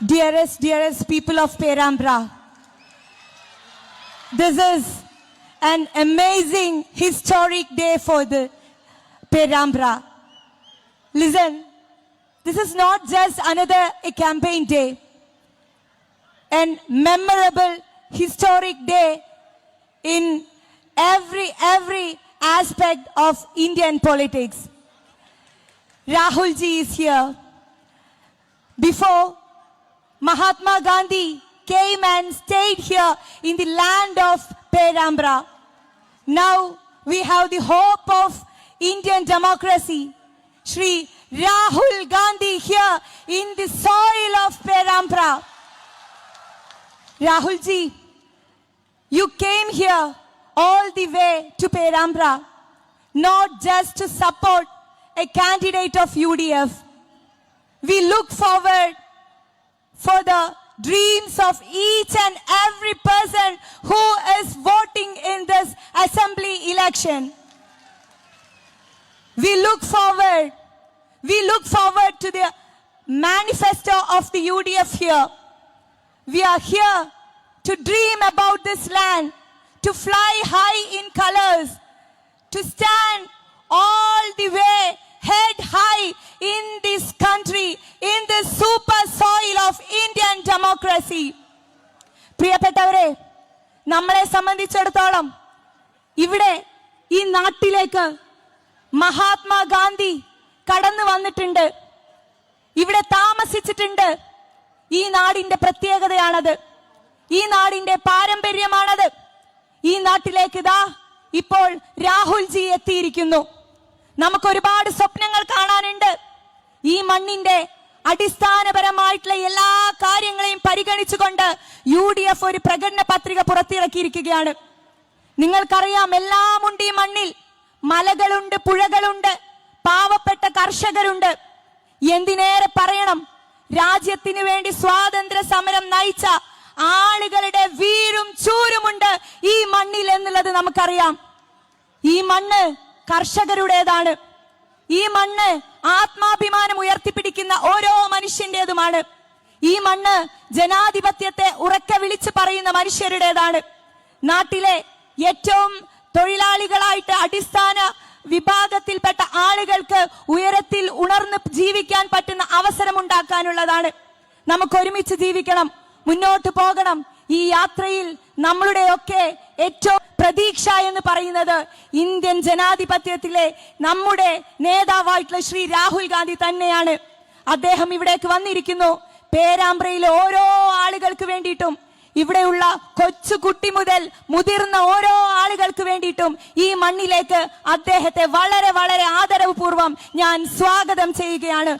Dearest people of Perambra, this is an amazing historic day for the Perambra. Listen, this is not just another campaign day, an memorable historic day in every aspect of Indian politics. Rahul ji is here. Before, Mahatma Gandhi came and stayed here in the land of Perambra. Now we have the hope of Indian democracy, Shri Rahul Gandhi here in the soil of Perambra. Rahul ji, you came here all the way to Perambra, not just to support a candidate of UDF. We look forward for the dreams of each and every person who is voting in this assembly election. We look forward to the manifesto of the UDF here. We are here to dream about this land, to fly high in colors, to stand all the way head high in this country, in this super soil of Indian democracy. പ്രിയപ്പെട്ടവരെ, നമ്മളെ സംബന്ധിച്ചിടത്തോളം ഇവിടെ ഈ നാട്ടിലേക്ക് മഹാത്മാഗാന്ധി കടന്നു വന്നിട്ടുണ്ട്, ഇവിടെ താമസിച്ചിട്ടുണ്ട്. ഈ നാടിന്റെ പ്രത്യേകതയാണത്, ഈ നാടിന്റെ പാരമ്പര്യമാണത്. ഈ നാട്ടിലേക്ക് ഇതാ ഇപ്പോൾ രാഹുൽ ജി എത്തിയിരിക്കുന്നു. നമുക്ക് ഒരുപാട് സ്വപ്നങ്ങൾ കാണാനുണ്ട്. ഈ മണ്ണിന്റെ അടിസ്ഥാനപരമായിട്ടുള്ള എല്ലാ കാര്യങ്ങളെയും പരിഗണിച്ചുകൊണ്ട് UDF ഒരു പ്രകടന പത്രിക പുറത്തിറക്കിയിരിക്കുകയാണ്. നിങ്ങൾക്കറിയാം, എല്ലാം ഉണ്ട് ഈ മണ്ണിൽ. മലകളുണ്ട്, പുഴകളുണ്ട്, പാവപ്പെട്ട കർഷകരുണ്ട്. എന്തിനേറെ പറയണം, രാജ്യത്തിനു വേണ്ടി സ്വാതന്ത്ര്യ സമരം നയിച്ച ആളുകളുടെ വീരും ചൂരുമുണ്ട് ഈ മണ്ണിൽ എന്നുള്ളത് നമുക്കറിയാം. ഈ മണ്ണ് കർഷകരുടേതാണ്. ഈ മണ്ണ് ആത്മാഭിമാനം ഉയർത്തിപ്പിടിക്കുന്ന ഓരോ മനുഷ്യന്റേതുമാണ്. ഈ മണ്ണ് ജനാധിപത്യത്തെ ഉറക്കെ വിളിച്ചു പറയുന്ന മനുഷ്യരുടേതാണ്. നാട്ടിലെ ഏറ്റവും തൊഴിലാളികളായിട്ട് അടിസ്ഥാന വിഭാഗത്തിൽപ്പെട്ട ആളുകൾക്ക് ഉയരത്തിൽ ഉണർന്ന് ജീവിക്കാൻ പറ്റുന്ന അവസരമുണ്ടാക്കാനുള്ളതാണ്. നമുക്ക് ഒരുമിച്ച് ജീവിക്കണം, മുന്നോട്ട് പോകണം. ഈ യാത്രയിൽ നമ്മളുടെയൊക്കെ ഏറ്റവും പ്രതീക്ഷ എന്ന് പറയുന്നത് ഇന്ത്യൻ ജനാധിപത്യത്തിലെ നമ്മുടെ നേതാവായിട്ടുള്ള ശ്രീ രാഹുൽ ഗാന്ധി തന്നെയാണ്. അദ്ദേഹം ഇവിടേക്ക് വന്നിരിക്കുന്നു. പേരാമ്പ്രയിലെ ഓരോ ആളുകൾക്ക് വേണ്ടിയിട്ടും, ഇവിടെയുള്ള കൊച്ചുകുട്ടി മുതൽ മുതിർന്ന ഓരോ ആളുകൾക്ക് വേണ്ടിയിട്ടും ഈ മണ്ണിലേക്ക് അദ്ദേഹത്തെ വളരെ ആദരവ് പൂർവ്വം ഞാൻ സ്വാഗതം ചെയ്യുകയാണ്.